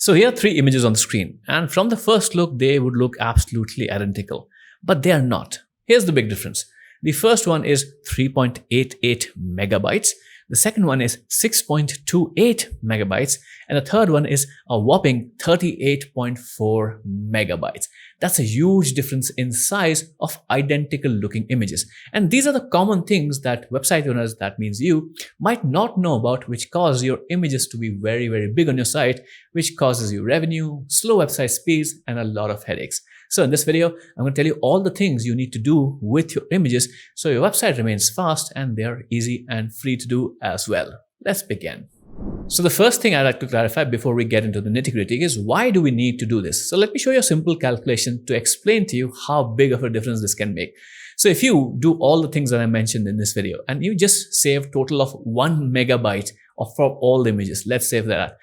So here are three images on the screen, and from the first look, they would look absolutely identical, but they are not. Here's the big difference. The first one is 3.88 megabytes. The second one is 6.28 megabytes. And the third one is a whopping 38.4 megabytes. That's a huge difference in size of identical looking images. And these are the common things that website owners, that means you, might not know about, which cause your images to be very, very big on your site, which causes you revenue, slow website speeds, and a lot of headaches. So in this video, I'm going to tell you all the things you need to do with your images so your website remains fast and they're easy and free to do as well. Let's begin. So the first thing I'd like to clarify before we get into the nitty-gritty is, why do we need to do this? So let me show you a simple calculation to explain to you how big of a difference this can make. So if you do all the things that I mentioned in this video and you just save total of 1 megabyte for all the images, let's save that.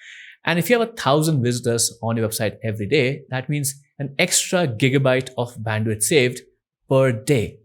And if you have 1,000 visitors on your website every day, that means an extra gigabyte of bandwidth saved per day.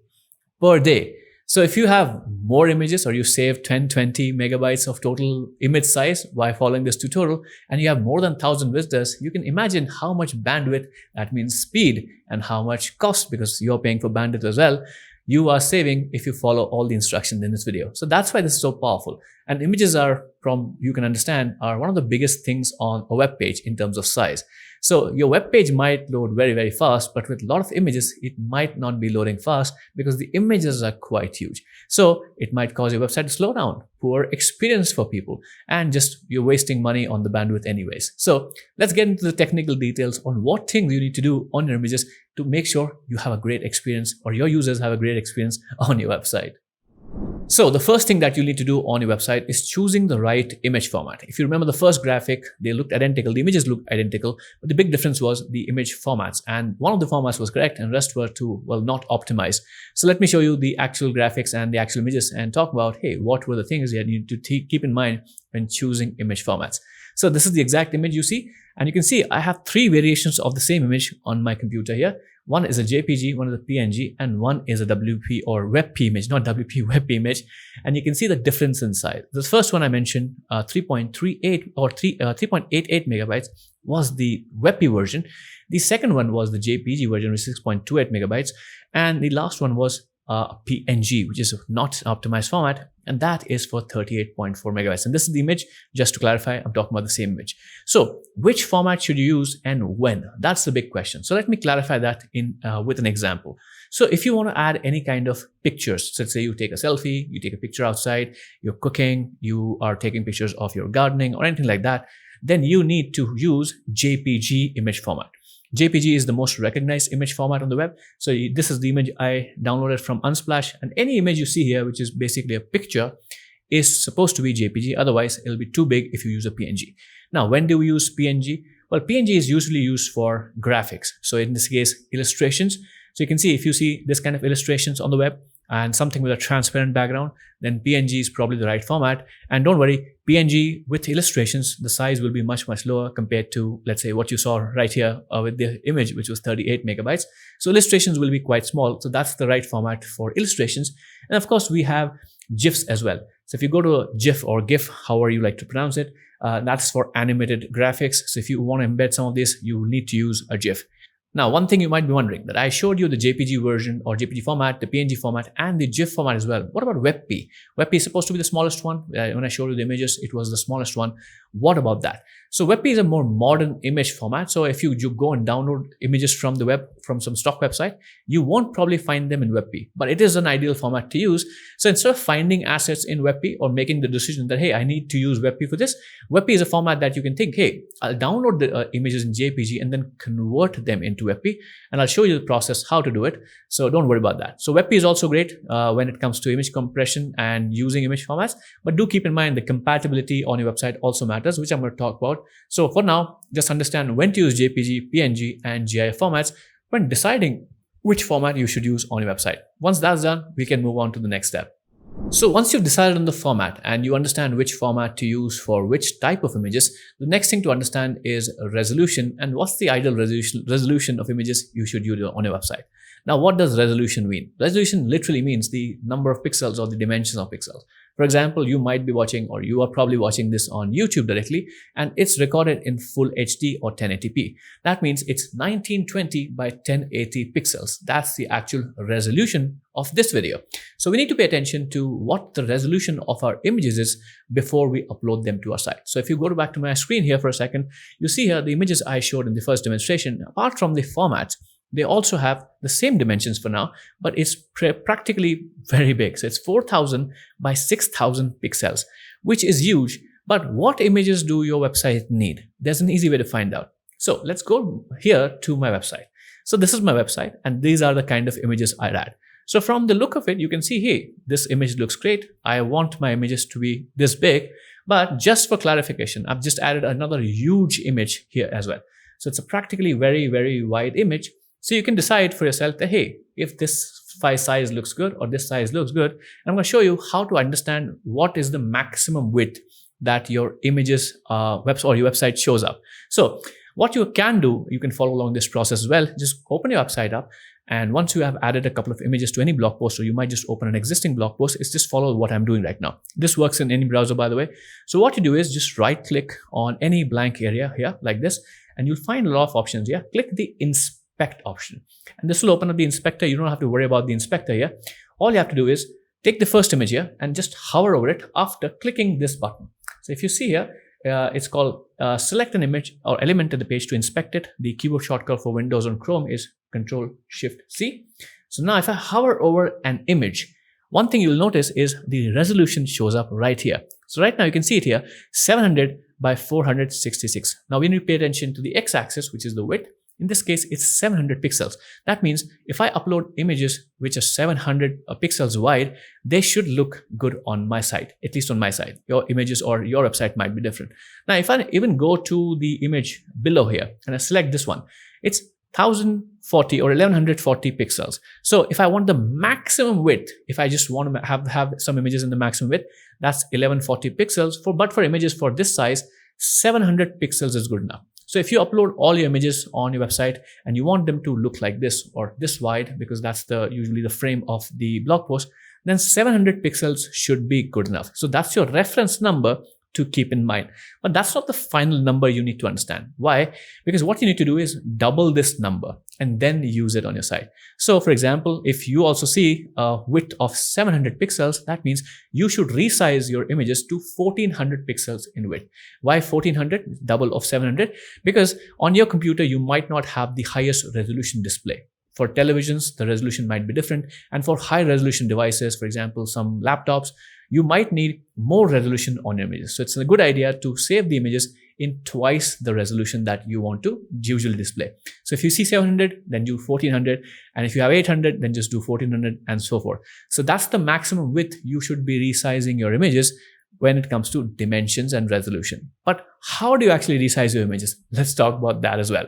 So if you have more images, or you save 10-20 megabytes of total image size by following this tutorial, and you have more than 1,000 visitors, you can imagine how much bandwidth, that means speed, and how much cost, because you're paying for bandwidth as well, you are saving if you follow all the instructions in this video. So that's why this is so powerful. And images are, from you can understand, are one of the biggest things on a web page in terms of size. So your web page might load very, very fast, but with a lot of images, it might not be loading fast because the images are quite huge. So it might cause your website to slow down, poor experience for people, and just you're wasting money on the bandwidth anyways. So let's get into the technical details on what things you need to do on your images to make sure you have a great experience, or your users have a great experience on your website. So the first thing that you need to do on your website is choosing the right image format. If you remember the first graphic, they looked identical, the images looked identical, but the big difference was the image formats. And one of the formats was correct and rest were not optimized. So let me show you the actual graphics and the actual images and talk about, hey, what were the things you need to keep in mind when choosing image formats. So this is the exact image you see. And you can see I have three variations of the same image on my computer here. One is a JPG, one is a PNG, and one is a WP or WebP image, not WP, WebP image. And you can see the difference in size. The first one I mentioned, 3.38 or 3.88 megabytes was the WebP version. The second one was the JPG version with 6.28 megabytes. And the last one was PNG, which is not optimized format, and that is for 38.4 megabytes. And this is the image. Just to clarify, I'm talking about the same image. So which format should you use and when? That's the big question. So let me clarify that with an example. So if you want to add any kind of pictures, so let's say you take a selfie, you take a picture outside, you're cooking, you are taking pictures of your gardening or anything like that, then you need to use JPG image format. JPG is the most recognized image format on the web. So this is the image I downloaded from Unsplash, and any image you see here, which is basically a picture, is supposed to be JPG. Otherwise, it'll be too big if you use a PNG. Now, when do we use PNG? Well, PNG is usually used for graphics. So in this case, illustrations. So you can see, if you see this kind of illustrations on the web and something with a transparent background, then PNG is probably the right format. And don't worry, PNG with illustrations, the size will be much, much lower compared to, let's say, what you saw right here with the image, which was 38 megabytes. So illustrations will be quite small. So that's the right format for illustrations. And of course, we have GIFs as well. So if you go to a GIF or GIF, however you like to pronounce it, that's for animated graphics. So if you want to embed some of this, you need to use a GIF. Now, one thing you might be wondering, that I showed you the JPG version or JPG format, the PNG format, and the GIF format as well. What about WebP? WebP is supposed to be the smallest one. When I showed you the images, it was the smallest one. What about that? So WebP is a more modern image format. So if you go and download images from the web, from some stock website, you won't probably find them in WebP, but it is an ideal format to use. So instead of finding assets in WebP or making the decision that, hey, I need to use WebP for this, WebP is a format that you can think, hey, I'll download the images in JPG and then convert them into WebP. And I'll show you the process how to do it. So don't worry about that. So WebP is also great when it comes to image compression and using image formats, but do keep in mind the compatibility on your website also matters, which I'm going to talk about. So for now, just understand when to use JPG, PNG, and GIF formats when deciding which format you should use on your website. Once that's done, we can move on to the next step. So once you've decided on the format and you understand which format to use for which type of images, the next thing to understand is resolution and what's the ideal resolution of images you should use on your website. Now, what does resolution mean? Resolution literally means the number of pixels or the dimensions of pixels. For example, you might be watching, or you are probably watching this on YouTube directly, and it's recorded in full HD or 1080p. That means it's 1920 by 1080 pixels. That's the actual resolution of this video. So we need to pay attention to what the resolution of our images is before we upload them to our site. So if you go back to my screen here for a second, you see here the images I showed in the first demonstration. Apart from the formats, they also have the same dimensions for now, but it's practically very big. So it's 4000 by 6000 pixels, which is huge. But what images do your website need? There's an easy way to find out. So let's go here to my website. So this is my website, and these are the kind of images I add. So from the look of it, you can see, hey, this image looks great. I want my images to be this big, but just for clarification, I've just added another huge image here as well. So it's a practically very, very wide image. So you can decide for yourself that, hey, if this size looks good or this size looks good, and I'm going to show you how to understand what is the maximum width that your images or your website shows up. So what you can do, you can follow along this process as well. Just open your website up. And once you have added a couple of images to any blog post, or you might just open an existing blog post, it's just follow what I'm doing right now. This works in any browser, by the way. So what you do is just right click on any blank area here like this, and you'll find a lot of options here. Click the inspect option, and this will open up the inspector. You don't have to worry about the inspector here. All you have to do is take the first image here and just hover over it after clicking this button. So if you see here, it's called select an image or element at the page to inspect it. The keyboard shortcut for Windows on Chrome is Control-Shift-C. So now if I hover over an image, one thing you'll notice is the resolution shows up right here. So right now you can see it here, 700 by 466. Now we need to pay attention to the x-axis, which is the width. In this case, it's 700 pixels. That means if I upload images which are 700 pixels wide, they should look good on my site, at least on my site. Your images or your website might be different. Now, if I even go to the image below here and I select this one, it's 1040 or 1140 pixels. So if I want the maximum width, if I just want to have some images in the maximum width, that's 1140 pixels. But for images for this size, 700 pixels is good enough. So if you upload all your images on your website and you want them to look like this or this wide, because that's usually the frame of the blog post, then 700 pixels should be good enough. So that's your reference number to keep in mind. But that's not the final number you need to understand. Why? Because what you need to do is double this number and then use it on your site. So for example, if you also see a width of 700 pixels, that means you should resize your images to 1400 pixels in width. Why 1400? Double of 700? Because on your computer, you might not have the highest resolution display. For televisions, the resolution might be different. And for high resolution devices, for example, some laptops, you might need more resolution on your images. So it's a good idea to save the images in twice the resolution that you want to usually display. So if you see 700, then do 1400. And if you have 800, then just do 1400 and so forth. So that's the maximum width you should be resizing your images when it comes to dimensions and resolution. But how do you actually resize your images? Let's talk about that as well.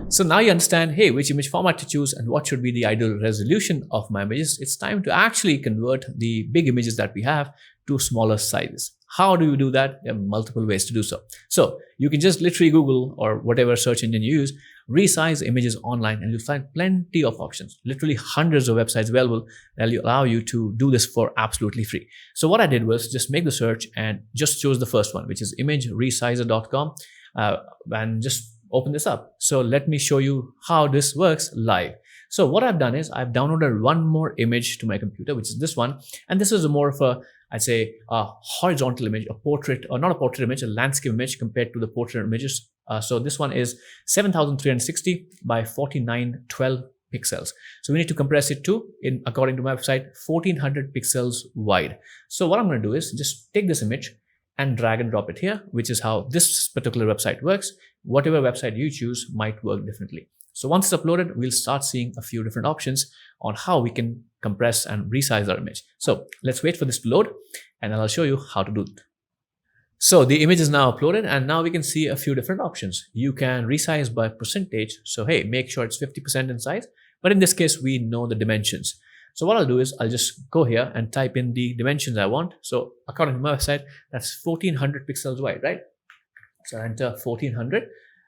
So now you understand, hey, which image format to choose and what should be the ideal resolution of my images. It's time to actually convert the big images that we have to smaller sizes. How do you do that? There are multiple ways to do so. So you can just literally Google or whatever search engine you use, resize images online, and you'll find plenty of options, literally hundreds of websites available that will allow you to do this for absolutely free. So what I did was just make the search and just chose the first one, which is imageresizer.com, and just open this up. So let me show you how this works live. So what I've done is I've downloaded one more image to my computer, which is this one. And this is more of a, I'd say, a horizontal image, a portrait, or not a portrait image, a landscape image compared to the portrait images. So this one is 7360 by 4912 pixels. So we need to compress it to, according to my website, 1400 pixels wide. So what I'm going to do is just take this image and drag and drop it here, which is how this particular website works. Whatever website you choose might work differently. So once it's uploaded, we'll start seeing a few different options on how we can compress and resize our image. So let's wait for this to load, and I'll show you how to do it. So the image is now uploaded, and now we can see a few different options. You can resize by percentage. So hey, make sure it's 50% in size. But in this case, we know the dimensions. So what I'll do is I'll just go here and type in the dimensions I want. So according to my website, that's 1400 pixels wide, right? So enter 1400,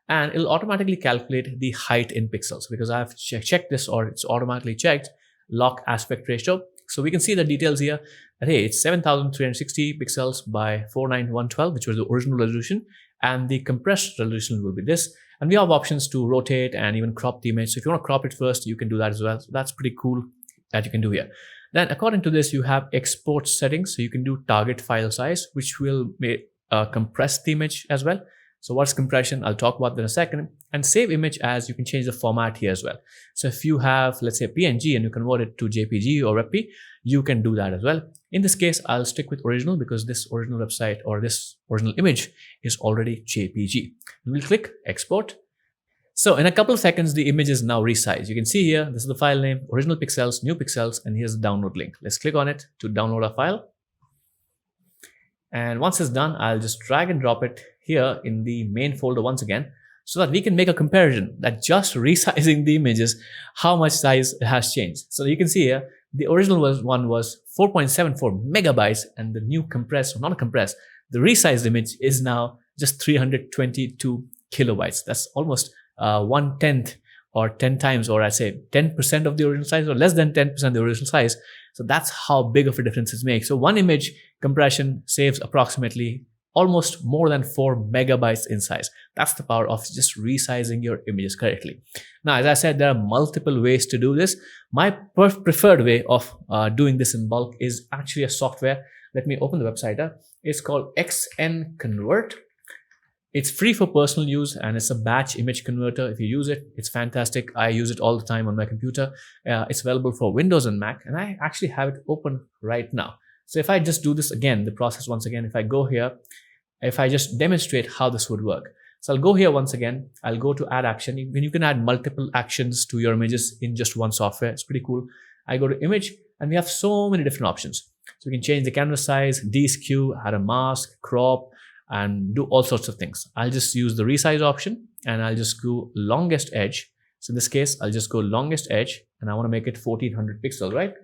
and it'll automatically calculate the height in pixels because I've checked this, or it's automatically checked lock aspect ratio. So we can see the details here that, hey, it's 7360 pixels by 49112, which was the original resolution, and the compressed resolution will be this. And we have options to rotate and even crop the image. So if you want to crop it first, you can do that as well. So that's pretty cool that you can do here. Then according to this, you have export settings. So you can do target file size, which will compress the image as well. So what's compression? I'll talk about that in a second. And save image as, you can change the format here as well. So if you have, let's say, PNG and you convert it to JPG or WebP, you can do that as well. In this case, I'll stick with original because this original website or this original image is already JPG. We'll click export. So in a couple of seconds, the image is now resized. You can see here, this is the file name, original pixels, new pixels, and here's the download link. Let's click on it to download our file. And once it's done, I'll just drag and drop it here in the main folder once again, so that we can make a comparison that just resizing the images, how much size it has changed. So you can see here, the original one was 4.74 megabytes, and the new compressed, or not compressed, the resized image is now just 322 kilobytes. That's almost 1/10 or 10 times, or I say 10% of the original size, or less than 10% of the original size. So that's how big of a difference it makes. So one image compression saves approximately almost more than 4 megabytes in size. That's the power of just resizing your images correctly. Now, as I said, there are multiple ways to do this. My preferred way of doing this in bulk is actually a software. Let me open the website up. It's called XNConvert. It's free for personal use, and it's a batch image converter. If you use it, it's fantastic. I use it all the time on my computer. It's available for Windows and Mac, and I actually have it open right now. So if I just do this again, the process once again, if I go here, if I just demonstrate how this would work. So I'll go here once again, I'll go to add action. You can add multiple actions to your images in just one software. It's pretty cool. I go to image, and we have so many different options. So we can change the canvas size, deskew, add a mask, crop, and do all sorts of things. I'll just use the resize option, and I'll just go longest edge. So in this case, I'll just go longest edge, and I want to make it 1400 pixels, right?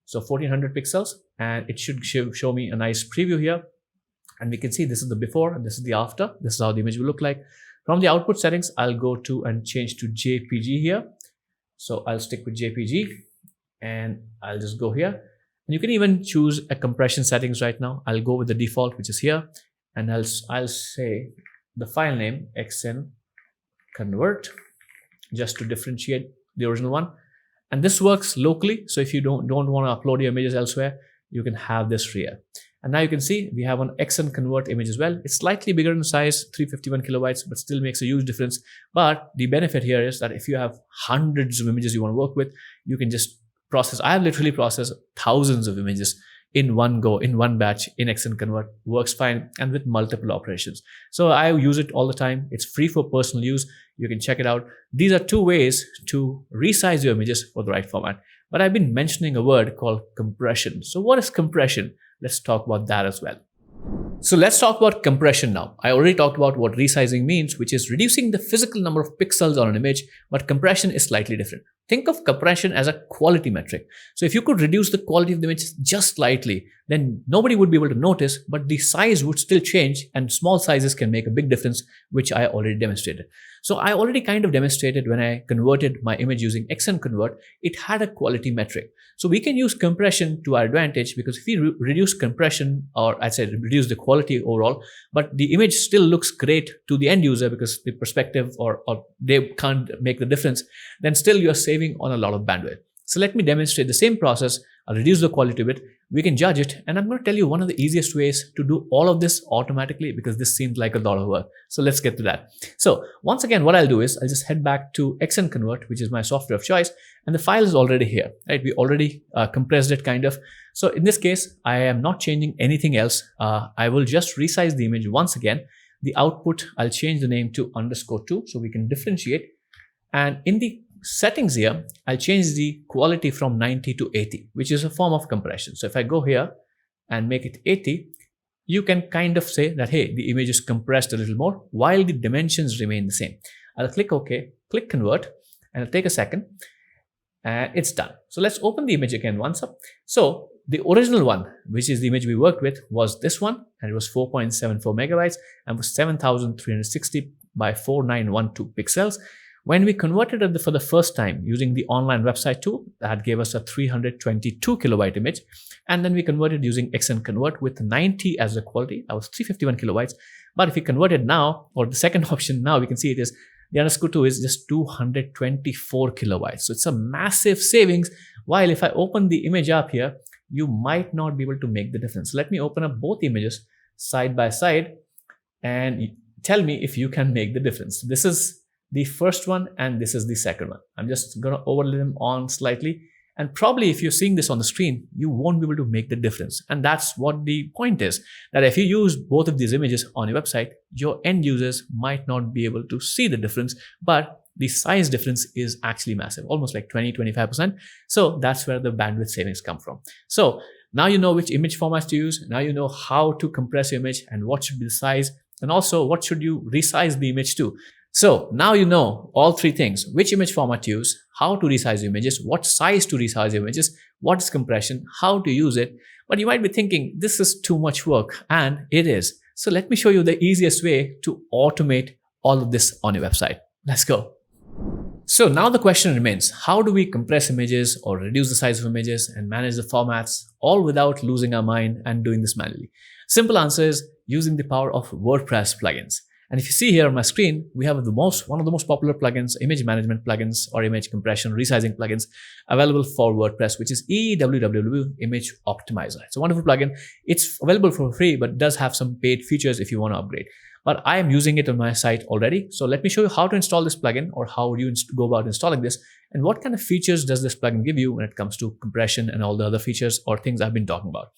So 1400 pixels, and it should show me a nice preview here. And we can see this is the before and this is the after. This is how the image will look like. From the output settings, I'll go to and change to JPG here. So I'll stick with JPG, and I'll just go here. And you can even choose a compression settings right now. I'll go with the default, which is here. And I'll say the file name XNConvert, just to differentiate the original one. And this works locally. So if you don't want to upload your images elsewhere, you can have this here. And now you can see we have an XNConvert image as well. It's slightly bigger in size, 351 kilobytes, but still makes a huge difference. But the benefit here is that if you have hundreds of images you want to work with, you can just process. I have literally processed thousands of images in one go, in one batch in XNConvert. Works fine, and with multiple operations. So I use it all the time. It's free for personal use. You can check it out. These are two ways to resize your images for the right format. But I've been mentioning a word called compression. So what is compression? Let's talk about that as well. So let's talk about compression now. I already talked about what resizing means, which is reducing the physical number of pixels on an image, but compression is slightly different. Think of compression as a quality metric. So if you could reduce the quality of the image just slightly, then nobody would be able to notice, but the size would still change, and small sizes can make a big difference, which I already demonstrated. So I already kind of demonstrated when I converted my image using XNConvert, it had a quality metric. So we can use compression to our advantage, because if we reduce compression, or I'd say reduce the quality overall, but the image still looks great to the end user because the perspective or they can't make the difference, then still you're saving on a lot of bandwidth. So let me demonstrate the same process. I'll reduce the quality a bit. We can judge it. And I'm going to tell you one of the easiest ways to do all of this automatically, because this seems like a lot of work. So let's get to that. So once again, what I'll do is I'll just head back to XNConvert, which is my software of choice. And the file is already here, right? We already compressed it kind of. So in this case, I am not changing anything else. I will just resize the image once again. The output, I'll change the name to _2 so we can differentiate. And in the settings here, I'll change the quality from 90 to 80, which is a form of compression. So if I go here and make it 80, you can kind of say that, hey, the image is compressed a little more while the dimensions remain the same. I'll click OK, click convert, and it'll take a second, and it's done. So let's open the image again once up. So the original one, which is the image we worked with, was this one, and it was 4.74 megabytes and was 7360 by 4912 pixels. When we converted it for the first time using the online website tool, that gave us a 322 kilobyte image. And then we converted using XN Convert with 90 as the quality. That was 351 kilobytes. But if we convert it now, or the second option now, we can see it is the underscore 2 is just 224 kilobytes. So it's a massive savings. While if I open the image up here, you might not be able to make the difference. Let me open up both images side by side and tell me if you can make the difference. This is the first one and this is the second one. I'm just going to overlay them on slightly. And probably if you're seeing this on the screen, you won't be able to make the difference. And that's what the point is, that if you use both of these images on your website, your end users might not be able to see the difference, but the size difference is actually massive, almost like 20-25%. So that's where the bandwidth savings come from. So now you know which image formats to use. Now you know how to compress your image and what should be the size, and also what should you resize the image to. So now you know all three things: which image format to use, how to resize your images, what size to resize your images, what is compression, how to use it. But you might be thinking, this is too much work, and it is. So let me show you the easiest way to automate all of this on your website. Let's go. So now the question remains, how do we compress images or reduce the size of images and manage the formats, all without losing our mind and doing this manually? Simple answer is using the power of WordPress plugins. And if you see here on my screen, we have one of the most popular plugins, image management plugins or image compression resizing plugins available for WordPress, which is EWWW Image Optimizer. It's a wonderful plugin. It's available for free, but does have some paid features if you want to upgrade. But I am using it on my site already. So let me show you how to install this plugin, or how you go about installing this, and what kind of features does this plugin give you when it comes to compression and all the other features or things I've been talking about.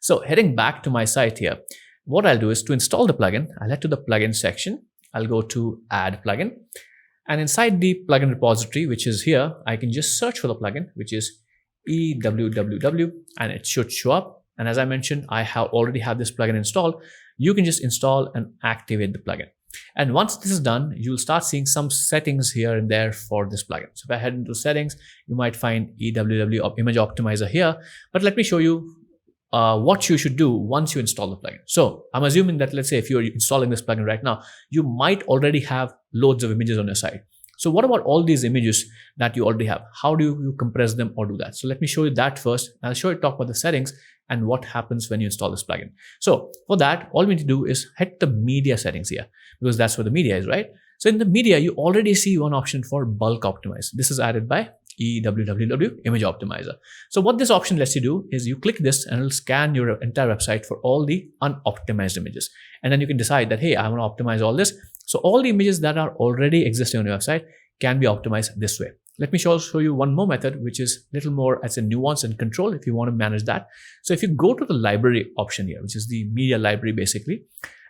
So heading back to my site here, what I'll do is to install the plugin, I'll head to the plugin section. I'll go to add plugin, and inside the plugin repository, which is here, I can just search for the plugin, which is EWWW, and it should show up. And as I mentioned, I already have this plugin installed. You can just install and activate the plugin. And once this is done, you'll start seeing some settings here and there for this plugin. So if I head into settings, you might find EWW Image Optimizer here. But let me show you what you should do once you install the plugin. So I'm assuming that, let's say if you're installing this plugin right now, you might already have loads of images on your site. So what about all these images that you already have? How do you compress them or do that? So let me show you that first. I'll talk about the settings and what happens when you install this plugin. So for that, all we need to do is head to the media settings here, because that's where the media is, right? So in the media, you already see one option for bulk optimize. This is added by EWWW Image Optimizer. So what this option lets you do is you click this and it'll scan your entire website for all the unoptimized images. And then you can decide that, hey, I want to optimize all this. So all the images that are already existing on your website can be optimized this way. Let me show you one more method, which is a little more as a nuance and control if you want to manage that. So if you go to the library option here, which is the media library basically,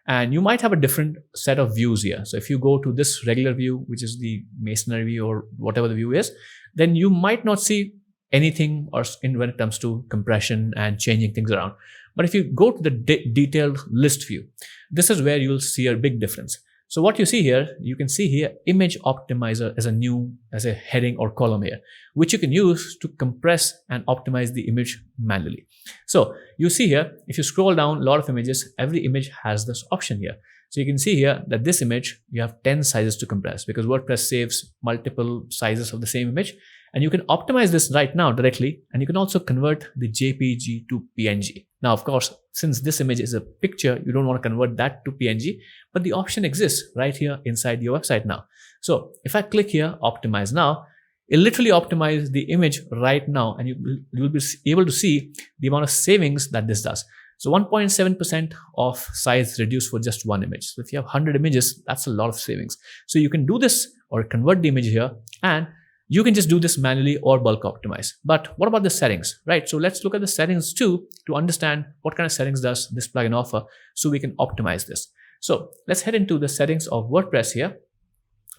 and you might have a different set of views here. So if you go to this regular view, which is the masonry view or whatever the view is, then you might not see anything when it comes to compression and changing things around. But if you go to the detailed list view, this is where you'll see a big difference. So what you see here, you can see here Image Optimizer as a heading or column here, which you can use to compress and optimize the image manually. So you see here, if you scroll down a lot of images, every image has this option here. So you can see here that this image, you have 10 sizes to compress, because WordPress saves multiple sizes of the same image. And you can optimize this right now directly, and you can also convert the JPG to PNG. Now, of course, since this image is a picture, you don't want to convert that to PNG, but the option exists right here inside your website now. So if I click here, optimize now, it literally optimizes the image right now, and you will be able to see the amount of savings that this does. So 1.7% of size reduced for just one image. So if you have 100 images, that's a lot of savings. So you can do this or convert the image here, and you can just do this manually or bulk optimize. But what about the settings, right? So let's look at the settings too to understand what kind of settings does this plugin offer so we can optimize this. So let's head into the settings of WordPress here.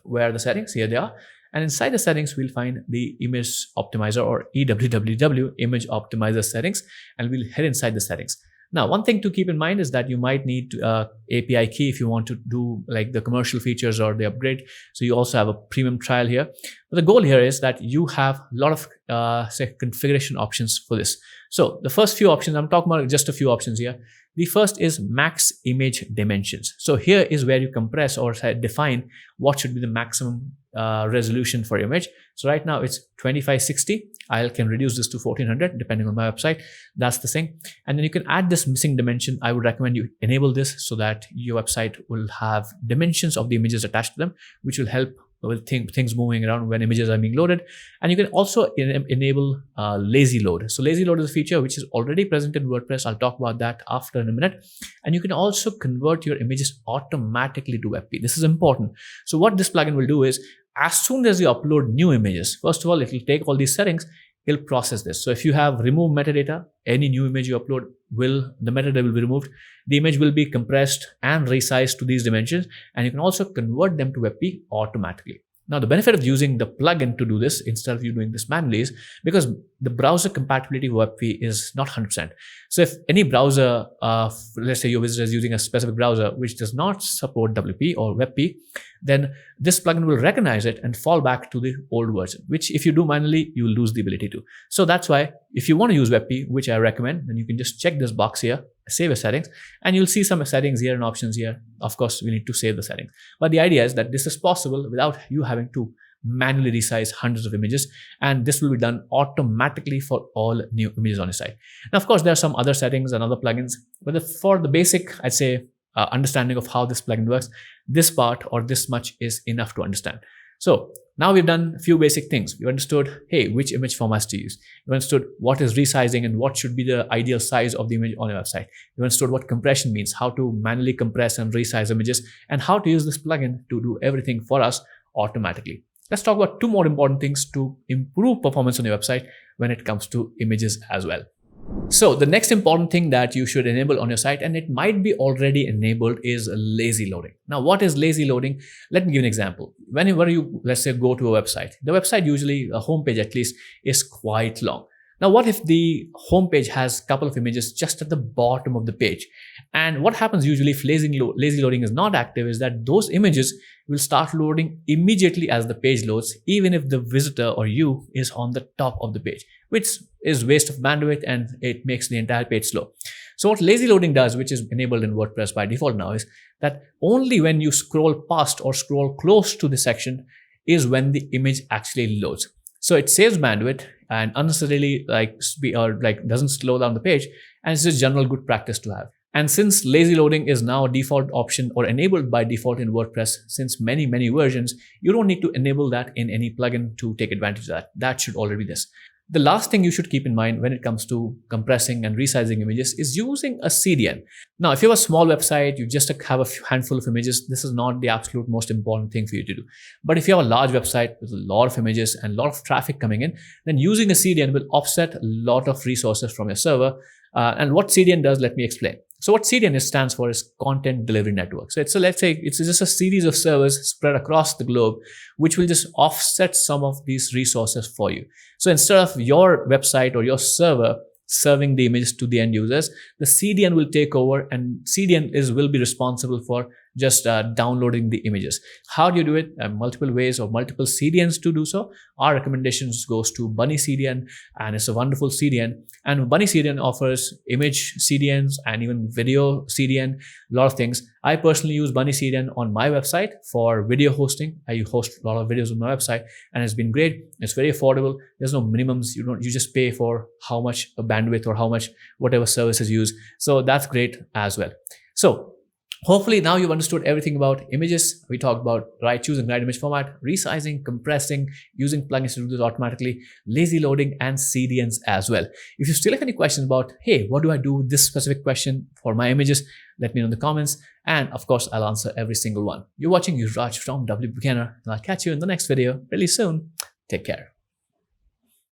Where are the settings? Here they are. And inside the settings, we'll find the Image Optimizer or EWWW Image Optimizer settings, and we'll head inside the settings. Now, one thing to keep in mind is that you might need API key if you want to do like the commercial features or the upgrade. So you also have a premium trial here. But the goal here is that you have a lot of say configuration options for this. So the first few options, I'm talking about just a few options here. The first is max image dimensions. So here is where you compress or define what should be the maximum resolution for your image. So right now it's 2560. I can reduce this to 1400 depending on my website. That's the thing. And then you can add this missing dimension. I would recommend you enable this so that your website will have dimensions of the images attached to them, which will help with things moving around when images are being loaded. And you can also enable lazy load. So lazy load is a feature which is already present in WordPress. I'll talk about that after in a minute. And you can also convert your images automatically to WebP. This is important. So what this plugin will do is, as soon as you upload new images, first of all, it will take all these settings, it'll process this. So if you have removed metadata, any new image you upload the metadata will be removed. The image will be compressed and resized to these dimensions, and you can also convert them to WebP automatically. Now, the benefit of using the plugin to do this instead of you doing this manually is because the browser compatibility of WebP is not 100%. So if any browser, let's say your visitor is using a specific browser which does not support WP or WebP, then this plugin will recognize it and fall back to the old version, which if you do manually, you will lose the ability to. So that's why if you want to use WebP, which I recommend, then you can just check this box here, save your settings, and you'll see some settings here and options here. Of course, we need to save the settings. But the idea is that this is possible without you having to manually resize hundreds of images, and this will be done automatically for all new images on your site. Now, of course, there are some other settings and other plugins, but for the basic, I'd say, understanding of how this plugin works, this part or this much is enough to understand. So now we've done a few basic things. We understood, hey, which image formats to use. We understood what is resizing and what should be the ideal size of the image on your website. We understood what compression means, how to manually compress and resize images, and how to use this plugin to do everything for us automatically. Let's talk about two more important things to improve performance on your website when it comes to images as well. So the next important thing that you should enable on your site, and it might be already enabled, is lazy loading. Now, what is lazy loading? Let me give an example. Whenever you, let's say, go to a website, the website usually, a homepage at least, is quite long. Now, what if the homepage has a couple of images just at the bottom of the page? And what happens usually if lazy loading is not active is that those images will start loading immediately as the page loads, even if the visitor or you is on the top of the page, which is waste of bandwidth and it makes the entire page slow. So what lazy loading does, which is enabled in WordPress by default now, is that only when you scroll past or scroll close to the section is when the image actually loads. So it saves bandwidth and unnecessarily doesn't slow down the page, and it's just general good practice to have. And since lazy loading is now a default option or enabled by default in WordPress since many versions, you don't need to enable that in any plugin to take advantage of that. That should already be this. The last thing you should keep in mind when it comes to compressing and resizing images is using a CDN. Now, if you have a small website, you just have a handful of images, this is not the absolute most important thing for you to do. But if you have a large website with a lot of images and a lot of traffic coming in, then using a CDN will offset a lot of resources from your server. And what CDN does, let me explain. So what CDN stands for is Content Delivery Network. So let's say it's just a series of servers spread across the globe, which will just offset some of these resources for you. So instead of your website or your server serving the images to the end users, the CDN will take over, and CDN will be responsible for just downloading the images. How do you do it? Multiple ways or multiple CDNs to do so. Our recommendations goes to Bunny CDN, and it's a wonderful CDN. And Bunny CDN offers image CDNs and even video CDN, a lot of things. I personally use Bunny CDN on my website for video hosting. I host a lot of videos on my website, and it's been great. It's very affordable. There's no minimums. You just pay for how much bandwidth or how much whatever services you use. So that's great as well. So hopefully now you've understood everything about images. We talked about choosing right image format, resizing, compressing, using plugins to do this automatically, lazy loading, and CDNs as well. If you still have any questions about, hey, what do I do with this specific question for my images, let me know in the comments. And of course, I'll answer every single one. You're watching Raj from WP Beginner, and I'll catch you in the next video really soon. Take care.